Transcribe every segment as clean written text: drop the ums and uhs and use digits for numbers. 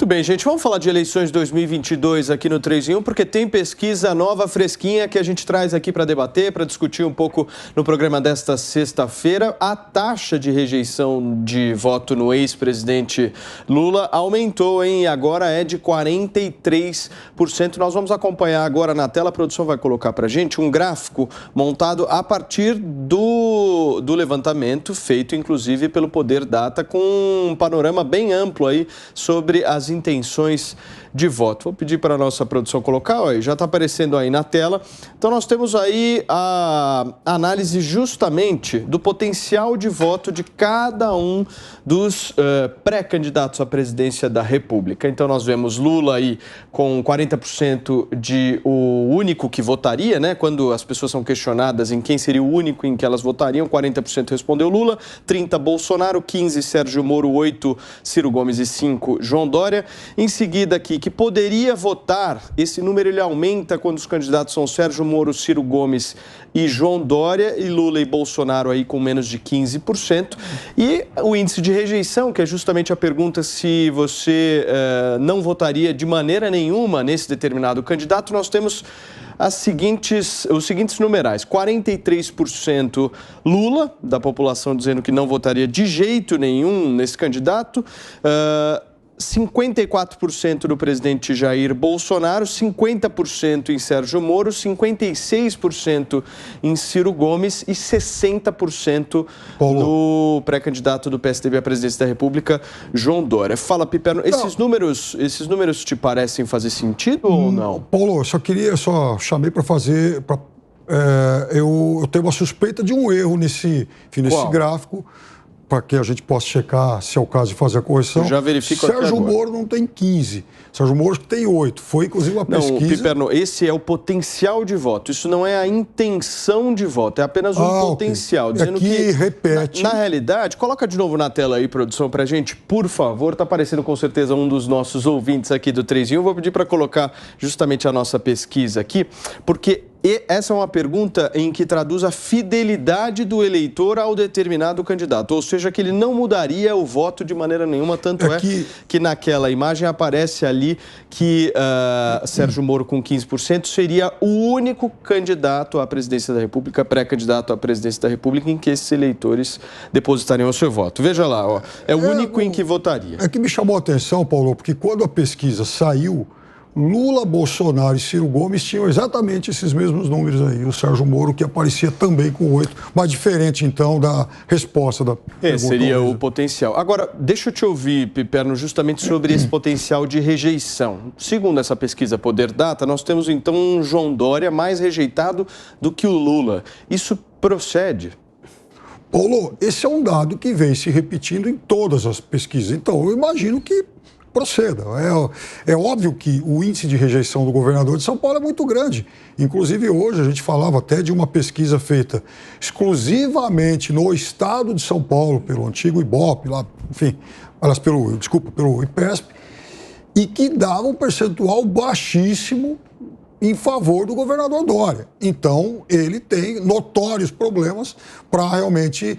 bem, gente. Vamos falar de eleições de 2022 aqui no 3 em 1, porque tem pesquisa nova, fresquinha, que a gente traz aqui para debater, para discutir um pouco no programa desta sexta-feira. A taxa de rejeição de voto no ex-presidente Lula aumentou, hein? E agora é de 43%. Nós vamos acompanhar agora na tela, a produção vai colocar para a gente um gráfico montado a partir do levantamento feito, inclusive, pelo Poder Data, com um panorama bem amplo aí sobre as intenções de voto. Vou pedir para a nossa produção colocar, ó, já está aparecendo aí na tela. Então, nós temos aí a análise justamente do potencial de voto de cada um dos pré-candidatos à presidência da República. Então, nós vemos Lula aí com 40% de o único que votaria, né? Quando as pessoas são questionadas em quem seria o único em que elas votariam, 40% respondeu Lula, 30% Bolsonaro, 15% Sérgio Moro, 8% Ciro Gomes e 5% João Dória. Em seguida aqui, que poderia votar, esse número ele aumenta quando os candidatos são Sérgio Moro, Ciro Gomes e João Dória, e Lula e Bolsonaro aí com menos de 15%. E o índice de rejeição, que é justamente a pergunta se você não votaria de maneira nenhuma nesse determinado candidato, nós temos os seguintes numerais: 43% Lula, da população, dizendo que não votaria de jeito nenhum nesse candidato, 54% do presidente Jair Bolsonaro, 50% em Sérgio Moro, 56% em Ciro Gomes e 60% no pré-candidato do PSDB à presidência da República, João Dória. Fala, Piperno, esses números te parecem fazer sentido ou não? Paulo, eu só chamei para fazer... eu tenho uma suspeita de um erro nesse gráfico, para que a gente possa checar se é o caso de fazer a correção. Eu já verifico aqui agora. Sérgio Moro não tem 15%. Sérgio Moro tem 8%. Foi, inclusive, uma pesquisa... Não, Piperno, esse é o potencial de voto. Isso não é a intenção de voto, é apenas um potencial. Okay. Dizendo que repete... Na realidade, coloca de novo na tela aí, produção, pra gente, por favor. Tá aparecendo com certeza um dos nossos ouvintes aqui do 3 em 1. Vou pedir para colocar justamente a nossa pesquisa aqui, porque... essa é uma pergunta em que traduz a fidelidade do eleitor ao determinado candidato, ou seja, que ele não mudaria o voto de maneira nenhuma, tanto que naquela imagem aparece ali que Sérgio Moro com 15% seria o único candidato à presidência da República, pré-candidato à presidência da República, em que esses eleitores depositariam o seu voto. Veja lá, ó, é o único em que votaria. É que me chamou a atenção, Paulo, porque quando a pesquisa saiu, Lula, Bolsonaro e Ciro Gomes tinham exatamente esses mesmos números aí. O Sérgio Moro, que aparecia também com 8%, mas diferente, então, da resposta da pergunta. Seria o potencial. Agora, deixa eu te ouvir, Piperno, justamente sobre esse potencial de rejeição. Segundo essa pesquisa Poder Data, nós temos, então, um João Dória mais rejeitado do que o Lula. Isso procede? Paulo, esse é um dado que vem se repetindo em todas as pesquisas. Então, eu imagino que proceda. É óbvio que o índice de rejeição do governador de São Paulo é muito grande. Inclusive, hoje, a gente falava até de uma pesquisa feita exclusivamente no estado de São Paulo, pelo antigo Ibope, lá, enfim, pelo IPESP, e que dava um percentual baixíssimo em favor do governador Dória. Então, ele tem notórios problemas para realmente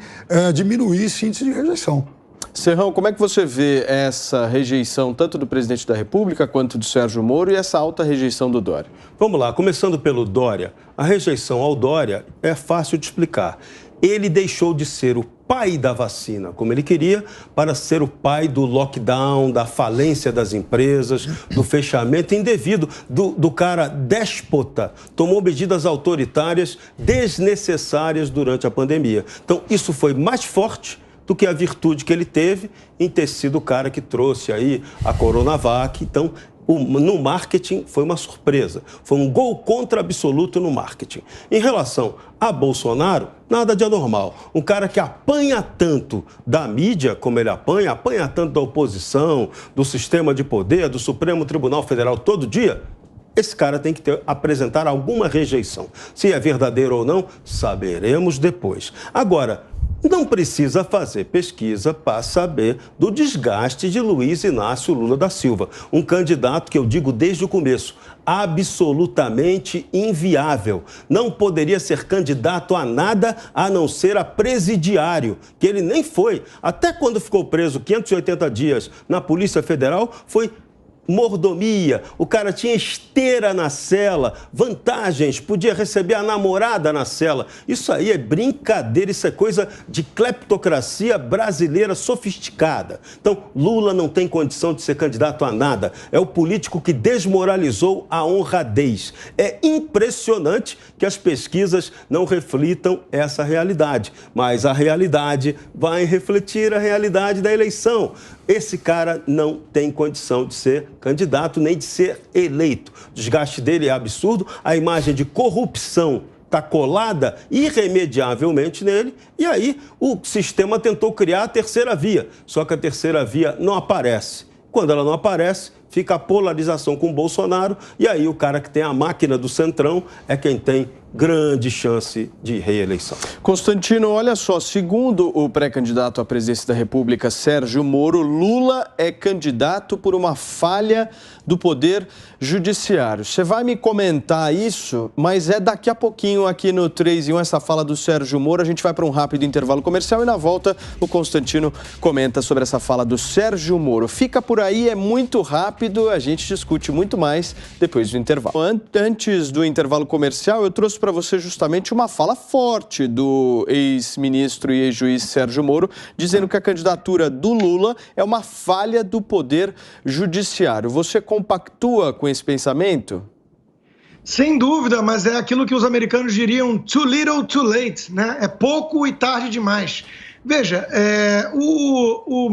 diminuir esse índice de rejeição. Serrão, como é que você vê essa rejeição tanto do presidente da República quanto do Sérgio Moro e essa alta rejeição do Dória? Vamos lá, começando pelo Dória. A rejeição ao Dória é fácil de explicar. Ele deixou de ser o pai da vacina, como ele queria, para ser o pai do lockdown, da falência das empresas, do fechamento indevido, do cara déspota, tomou medidas autoritárias desnecessárias durante a pandemia. Então, isso foi mais forte do que a virtude que ele teve em ter sido o cara que trouxe aí a Coronavac. Então, no marketing foi uma surpresa. Foi um gol contra absoluto no marketing. Em relação a Bolsonaro, nada de anormal. Um cara que apanha tanto da mídia, como ele apanha tanto da oposição, do sistema de poder, do Supremo Tribunal Federal todo dia, esse cara tem que apresentar alguma rejeição. Se é verdadeiro ou não, saberemos depois. Agora, não precisa fazer pesquisa para saber do desgaste de Luiz Inácio Lula da Silva, um candidato que eu digo desde o começo, absolutamente inviável. Não poderia ser candidato a nada a não ser a presidiário, que ele nem foi. Até quando ficou preso 580 dias na Polícia Federal, foi mordomia, o cara tinha esteira na cela, vantagens, podia receber a namorada na cela. Isso aí é brincadeira, isso é coisa de cleptocracia brasileira sofisticada. Então, Lula não tem condição de ser candidato a nada. É o político que desmoralizou a honradez. É impressionante que as pesquisas não reflitam essa realidade, mas a realidade vai refletir a realidade da eleição. Esse cara não tem condição de ser candidato nem de ser eleito. O desgaste dele é absurdo, a imagem de corrupção está colada irremediavelmente nele, e aí o sistema tentou criar a terceira via, só que a terceira via não aparece. Quando ela não aparece, fica a polarização com o Bolsonaro, e aí o cara que tem a máquina do Centrão é quem tem grande chance de reeleição. Constantino, olha só, segundo o pré-candidato à presidência da República, Sérgio Moro, Lula é candidato por uma falha do Poder Judiciário. Você vai me comentar isso, mas é daqui a pouquinho aqui no 3 em 1, essa fala do Sérgio Moro. A gente vai para um rápido intervalo comercial e na volta o Constantino comenta sobre essa fala do Sérgio Moro. Fica por aí, é muito rápido, a gente discute muito mais depois do intervalo. Antes do intervalo comercial, eu trouxe para você justamente uma fala forte do ex-ministro e ex-juiz Sérgio Moro, dizendo que a candidatura do Lula é uma falha do Poder Judiciário. Você compactua com esse pensamento? Sem dúvida, mas é aquilo que os americanos diriam too little, too late, né? É pouco e tarde demais. Veja, o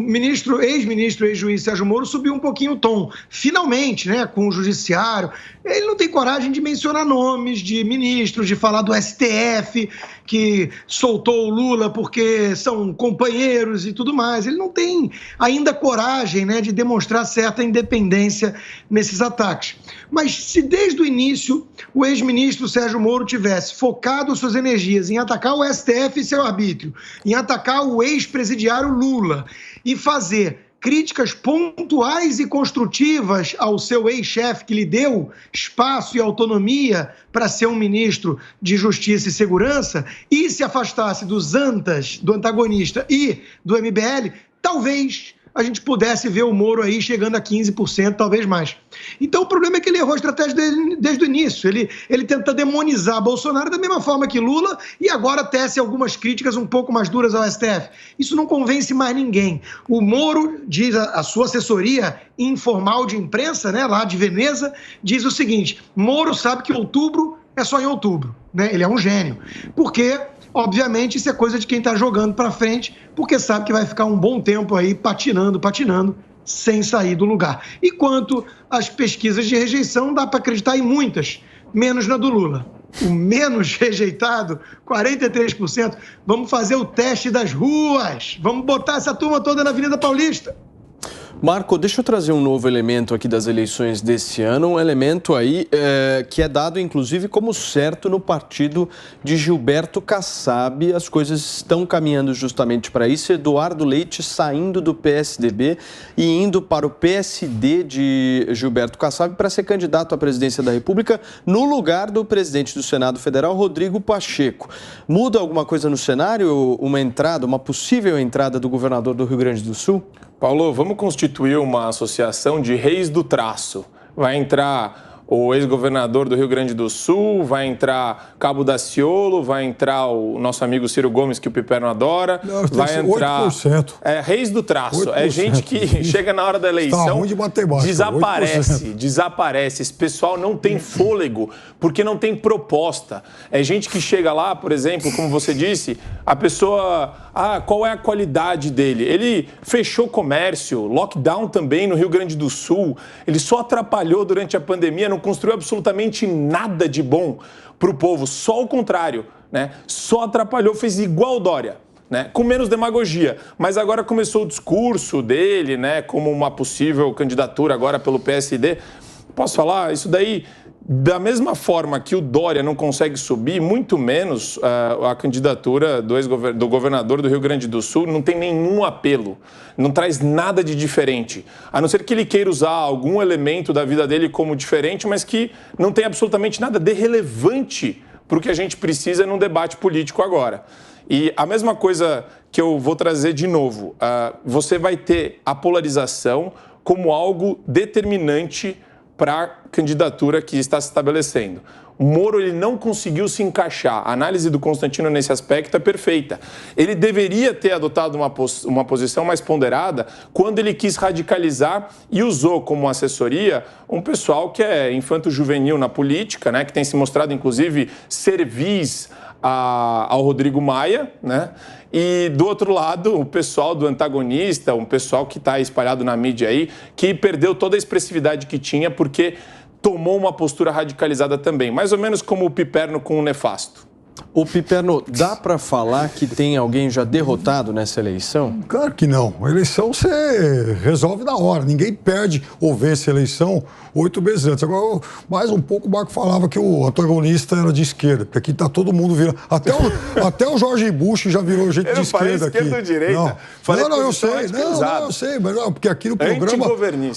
ex-ministro, ex-juiz Sérgio Moro subiu um pouquinho o tom, finalmente, né, com o judiciário. Ele não tem coragem de mencionar nomes de ministros, de falar do STF, que soltou o Lula porque são companheiros e tudo mais. Ele não tem ainda coragem, né, de demonstrar certa independência nesses ataques. Mas se desde o início o ex-ministro Sérgio Moro tivesse focado suas energias em atacar o STF e seu arbítrio, em atacar o ex-presidiário Lula e fazer críticas pontuais e construtivas ao seu ex-chefe, que lhe deu espaço e autonomia para ser um ministro de Justiça e Segurança, e se afastasse dos antas, do antagonista e do MBL, talvez a gente pudesse ver o Moro aí chegando a 15%, talvez mais. Então o problema é que ele errou a estratégia desde o início. Ele tenta demonizar Bolsonaro da mesma forma que Lula e agora tece algumas críticas um pouco mais duras ao STF. Isso não convence mais ninguém. O Moro, diz a sua assessoria informal de imprensa, né, lá de Veneza, diz o seguinte: Moro sabe que outubro é só em outubro, né? Ele é um gênio. Porque, obviamente, isso é coisa de quem está jogando para frente, porque sabe que vai ficar um bom tempo aí patinando, sem sair do lugar. E quanto às pesquisas de rejeição, dá para acreditar em muitas, menos na do Lula. O menos rejeitado, 43%. Vamos fazer o teste das ruas. Vamos botar essa turma toda na Avenida Paulista. Marco, deixa eu trazer um novo elemento aqui das eleições desse ano, um elemento aí que é dado, inclusive, como certo no partido de Gilberto Kassab. As coisas estão caminhando justamente para isso. Eduardo Leite saindo do PSDB e indo para o PSD de Gilberto Kassab para ser candidato à presidência da República no lugar do presidente do Senado Federal, Rodrigo Pacheco. Muda alguma coisa no cenário? Uma possível entrada do governador do Rio Grande do Sul? Paulo, vamos constituir uma associação de reis do traço. Vai entrar o ex-governador do Rio Grande do Sul, vai entrar Cabo Daciolo, vai entrar o nosso amigo Ciro Gomes, que o Piperno adora, vai entrar... 8%. Reis do traço. 8%. É gente que chega na hora da eleição, ruim de matemática, desaparece. Esse pessoal não tem fôlego, porque não tem proposta. É gente que chega lá, por exemplo, como você disse, a pessoa... qual é a qualidade dele? Ele fechou comércio, lockdown também no Rio Grande do Sul, ele só atrapalhou durante a pandemia, não construiu absolutamente nada de bom para o povo, só o contrário, né? Só atrapalhou, fez igual Dória, né? Com menos demagogia, mas agora começou o discurso dele, né, como uma possível candidatura agora pelo PSD. Posso falar? Isso daí... Da mesma forma que o Dória não consegue subir, muito menos a candidatura do governador do Rio Grande do Sul não tem nenhum apelo, não traz nada de diferente. A não ser que ele queira usar algum elemento da vida dele como diferente, mas que não tem absolutamente nada de relevante para o que a gente precisa num debate político agora. E a mesma coisa que eu vou trazer de novo, você vai ter a polarização como algo determinante para a candidatura que está se estabelecendo. O Moro ele não conseguiu se encaixar. A análise do Constantino nesse aspecto é perfeita. Ele deveria ter adotado uma posição mais ponderada quando ele quis radicalizar e usou como assessoria um pessoal que é infanto-juvenil na política, né, que tem se mostrado, inclusive, servis ao Rodrigo Maia, né? E, do outro lado, o pessoal do antagonista, um pessoal que está espalhado na mídia aí, que perdeu toda a expressividade que tinha porque tomou uma postura radicalizada também, mais ou menos como o Piperno com o Nefasto. O Piperno, dá para falar que tem alguém já derrotado nessa eleição? Claro que não. A eleição você resolve na hora. Ninguém perde ou vence a eleição 8 meses antes. Agora, mais um pouco, o Marco falava que o antagonista era de esquerda, porque aqui está todo mundo virando. Até o Jorge Bush já virou gente de esquerda aqui. Esquerda ou direita? Não, eu sei. Não, eu sei. Mas não, porque aqui no programa,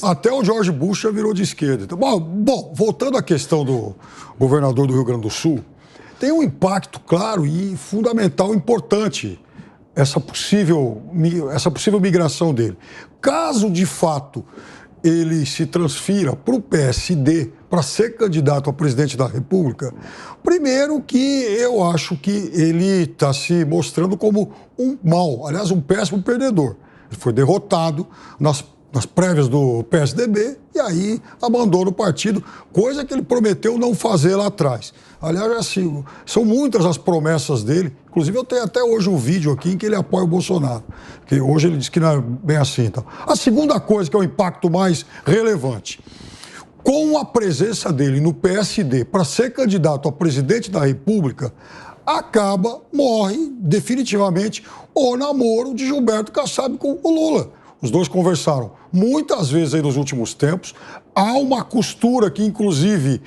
até o Jorge Bush já virou de esquerda. Então, bom, voltando à questão do governador do Rio Grande do Sul, tem um impacto claro e fundamental, importante, essa possível migração dele. Caso, de fato, ele se transfira para o PSD para ser candidato a presidente da República, primeiro que eu acho que ele está se mostrando como um aliás, um péssimo perdedor. Ele foi derrotado nas prévias do PSDB e aí abandona o partido, coisa que ele prometeu não fazer lá atrás. Aliás, assim, são muitas as promessas dele, inclusive eu tenho até hoje um vídeo aqui em que ele apoia o Bolsonaro, que hoje ele diz que não é bem assim. Então. A segunda coisa, que é o impacto mais relevante, com a presença dele no PSD para ser candidato a presidente da República, morre definitivamente o namoro de Gilberto Kassab com o Lula. Os dois conversaram muitas vezes aí nos últimos tempos. Há uma costura que, inclusive,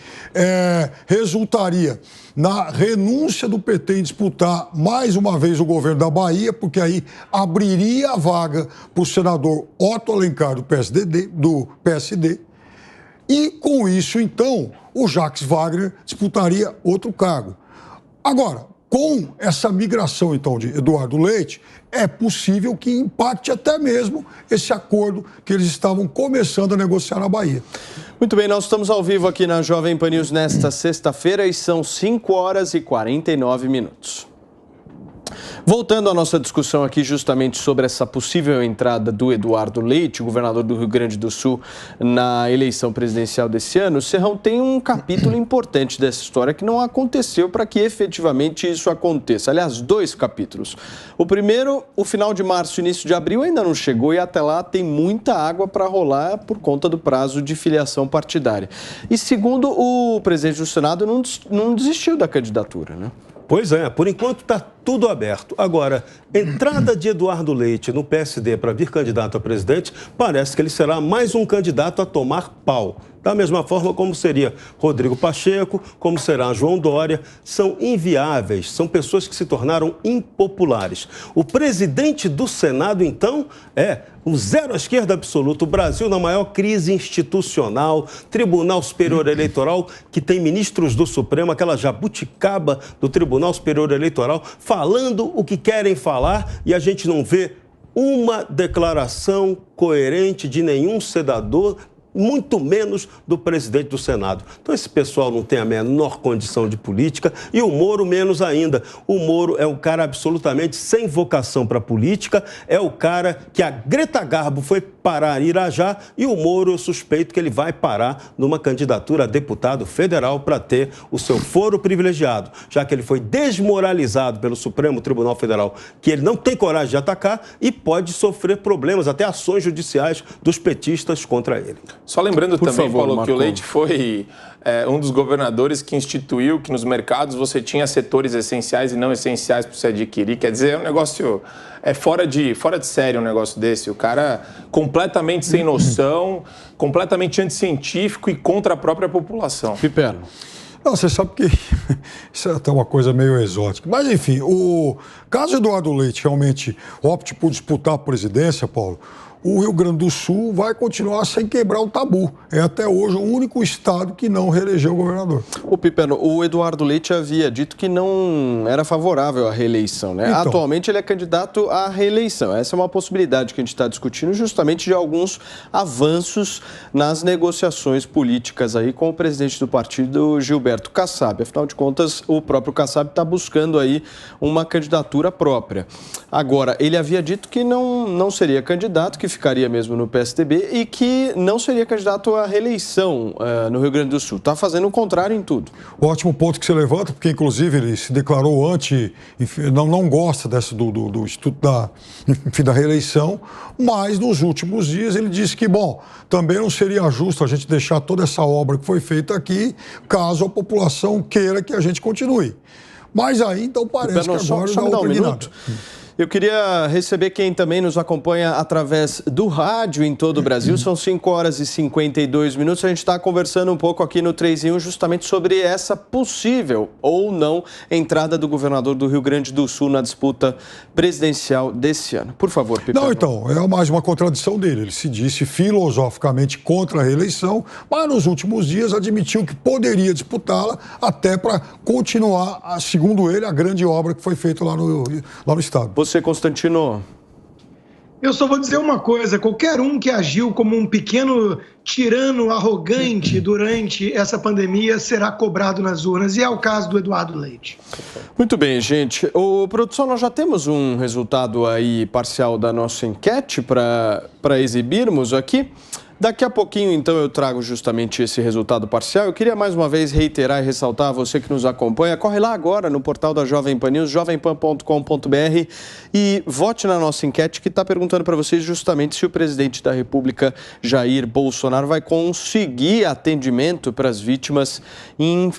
resultaria na renúncia do PT em disputar mais uma vez o governo da Bahia, porque aí abriria a vaga para o senador Otto Alencar do PSD. E, com isso, então, o Jacques Wagner disputaria outro cargo. Agora, com essa migração, então, de Eduardo Leite, é possível que impacte até mesmo esse acordo que eles estavam começando a negociar na Bahia. Muito bem, nós estamos ao vivo aqui na Jovem Pan News nesta sexta-feira e são 5h49. Voltando à nossa discussão aqui justamente sobre essa possível entrada do Eduardo Leite, governador do Rio Grande do Sul, na eleição presidencial desse ano, o Serrão tem um capítulo importante dessa história que não aconteceu para que efetivamente isso aconteça. Aliás, 2 capítulos. O primeiro, o final de março, início de abril ainda não chegou e até lá tem muita água para rolar por conta do prazo de filiação partidária. E segundo, o presidente do Senado não desistiu da candidatura, né? Pois é, por enquanto está tudo aberto. Agora, entrada de Eduardo Leite no PSD para vir candidato a presidente, parece que ele será mais um candidato a tomar pau. Da mesma forma como seria Rodrigo Pacheco, como será João Dória, são inviáveis, são pessoas que se tornaram impopulares. O presidente do Senado, então, é o zero à esquerda absoluto, o Brasil na maior crise institucional, Tribunal Superior Eleitoral, que tem ministros do Supremo, aquela jabuticaba do Tribunal Superior Eleitoral, falando o que querem falar e a gente não vê uma declaração coerente de nenhum senador, muito menos do presidente do Senado. Então esse pessoal não tem a menor condição de política e o Moro menos ainda. O Moro é um cara absolutamente sem vocação para política, é o cara que a Greta Garbo foi parar em Irajá e o Moro, eu suspeito que ele vai parar numa candidatura a deputado federal para ter o seu foro privilegiado, já que ele foi desmoralizado pelo Supremo Tribunal Federal, que ele não tem coragem de atacar e pode sofrer problemas, até ações judiciais dos petistas contra ele. Só lembrando Por também, favor, Paulo, Marco, que o Leite foi um dos governadores que instituiu que nos mercados você tinha setores essenciais e não essenciais para você adquirir. Quer dizer, é um negócio fora de série um negócio desse. O cara completamente sem noção, completamente anticientífico e contra a própria população. Piperno. Não, você sabe que isso é até uma coisa meio exótica. Mas, enfim, caso Eduardo Leite realmente opte por disputar a presidência, Paulo, o Rio Grande do Sul vai continuar sem quebrar o tabu. É até hoje o único estado que não reelegeu o governador. O Pipeno, o Eduardo Leite havia dito que não era favorável à reeleição, né? Então, atualmente ele é candidato à reeleição. Essa é uma possibilidade que a gente está discutindo justamente de alguns avanços nas negociações políticas aí com o presidente do partido, Gilberto Kassab. Afinal de contas, o próprio Kassab está buscando aí uma candidatura própria. Agora, ele havia dito que não seria candidato, que ficaria mesmo no PSDB e que não seria candidato à reeleição no Rio Grande do Sul. Está fazendo o contrário em tudo. Ótimo ponto que você levanta, porque inclusive ele se declarou não gosta do Instituto da reeleição, mas nos últimos dias ele disse que, também não seria justo a gente deixar toda essa obra que foi feita aqui, caso a população queira que a gente continue. Mas aí, então, parece que agora só me dá um minuto. Eu queria receber quem também nos acompanha através do rádio em todo o Brasil. São 5 horas e 52 minutos. A gente está conversando um pouco aqui no 3 em 1 justamente sobre essa possível ou não entrada do governador do Rio Grande do Sul na disputa presidencial desse ano. Por favor, Pipeno. Não, então, é mais uma contradição dele. Ele se disse filosoficamente contra a reeleição, mas nos últimos dias admitiu que poderia disputá-la até para continuar, segundo ele, a grande obra que foi feita lá no estado. Você, Constantino? Eu só vou dizer uma coisa, qualquer um que agiu como um pequeno tirano arrogante durante essa pandemia será cobrado nas urnas, e é o caso do Eduardo Leite. Muito bem, gente. Produção, nós já temos um resultado aí parcial da nossa enquete para exibirmos aqui. Daqui a pouquinho, então, eu trago justamente esse resultado parcial. Eu queria mais uma vez reiterar e ressaltar a você que nos acompanha. Corre lá agora no portal da Jovem Pan News, jovempan.com.br, e vote na nossa enquete que está perguntando para vocês justamente se o presidente da República, Jair Bolsonaro, vai conseguir atendimento para as vítimas,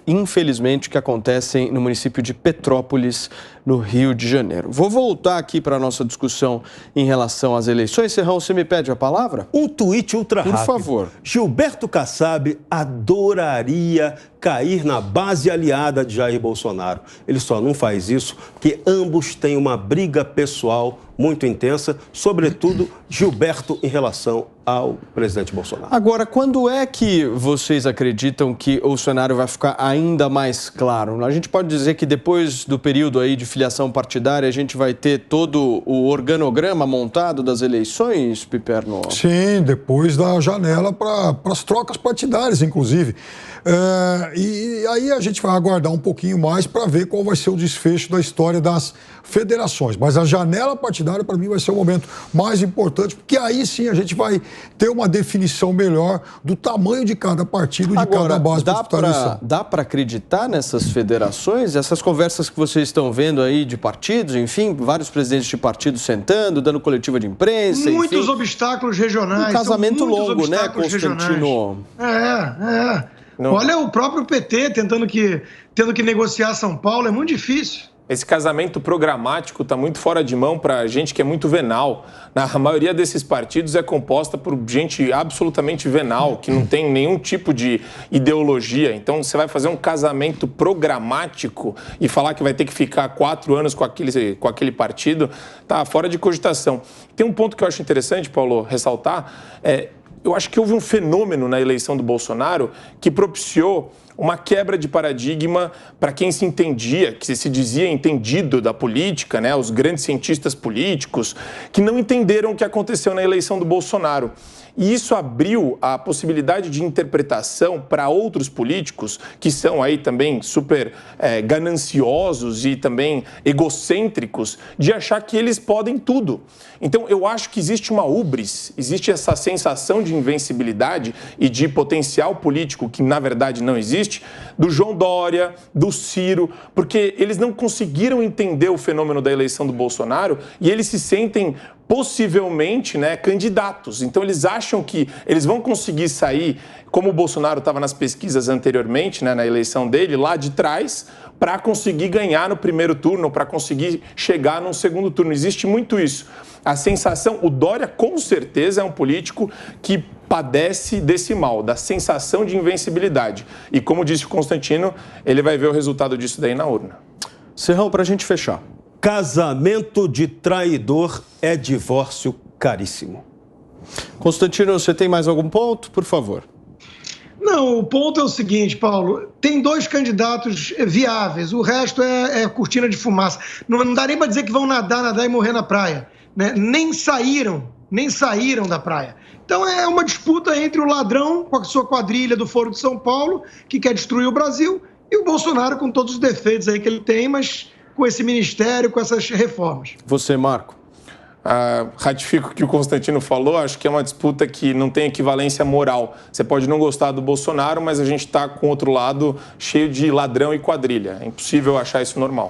infelizmente, que acontecem no município de Petrópolis, no Rio de Janeiro. Vou voltar aqui para a nossa discussão em relação às eleições. Serrão, você me pede a palavra? Um tweet ultra rápido. Por favor. Gilberto Kassab adoraria cair na base aliada de Jair Bolsonaro. Ele só não faz isso porque ambos têm uma briga pessoal muito intensa, sobretudo Gilberto em relação ao presidente Bolsonaro. Agora, quando é que vocês acreditam que o cenário vai ficar ainda mais claro? A gente pode dizer que depois do período aí de filiação partidária, a gente vai ter todo o organograma montado das eleições, Piperno? Sim, depois da janela para as trocas partidárias, inclusive. E aí a gente vai aguardar um pouquinho mais para ver qual vai ser o desfecho da história das federações. Mas a janela partidária, para mim, vai ser o momento mais importante, porque aí sim a gente vai ter uma definição melhor do tamanho de cada partido, de cada base para dá para acreditar nessas federações? Essas conversas que vocês estão vendo aí de partidos, enfim, vários presidentes de partidos sentando, dando coletiva de imprensa, muitos obstáculos regionais. Um casamento longo, né, Constantino? Não. Olha o próprio PT tendo que negociar São Paulo, é muito difícil. Esse casamento programático está muito fora de mão para gente que é muito venal. A maioria desses partidos é composta por gente absolutamente venal, que não tem nenhum tipo de ideologia. Então, você vai fazer um casamento programático e falar que vai ter que ficar 4 anos com aquele partido, tá fora de cogitação. Tem um ponto que eu acho interessante, Paulo, ressaltar, eu acho que houve um fenômeno na eleição do Bolsonaro que propiciou uma quebra de paradigma para quem se entendia, que se dizia entendido da política, né? Os grandes cientistas políticos, que não entenderam o que aconteceu na eleição do Bolsonaro. E isso abriu a possibilidade de interpretação para outros políticos que são aí também super gananciosos e também egocêntricos, de achar que eles podem tudo. Então, eu acho que existe uma hubris, existe essa sensação de invencibilidade e de potencial político que, na verdade, não existe, do João Dória, do Ciro, porque eles não conseguiram entender o fenômeno da eleição do Bolsonaro e eles se sentem possivelmente, né, candidatos. Então, eles acham que eles vão conseguir sair, como o Bolsonaro estava nas pesquisas anteriormente, né, na eleição dele, lá de trás, para conseguir ganhar no primeiro turno, para conseguir chegar num segundo turno. Existe muito isso. A sensação, o Dória com certeza é um político que padece desse mal, da sensação de invencibilidade. E como disse o Constantino, ele vai ver o resultado disso daí na urna. Serrão, para a gente fechar. Casamento de traidor é divórcio caríssimo. Constantino, você tem mais algum ponto? Por favor. Não, o ponto é o seguinte, Paulo, tem 2 candidatos viáveis, o resto é cortina de fumaça. Não dá nem para dizer que vão nadar e morrer na praia, né? Nem saíram da praia. Então é uma disputa entre o ladrão com a sua quadrilha do Foro de São Paulo, que quer destruir o Brasil, e o Bolsonaro com todos os defeitos aí que ele tem, mas com esse ministério, com essas reformas. Você, Marco. Ratifico o que o Constantino falou, acho que é uma disputa que não tem equivalência moral. Você pode não gostar do Bolsonaro, mas a gente está com outro lado cheio de ladrão e quadrilha. É impossível achar isso normal.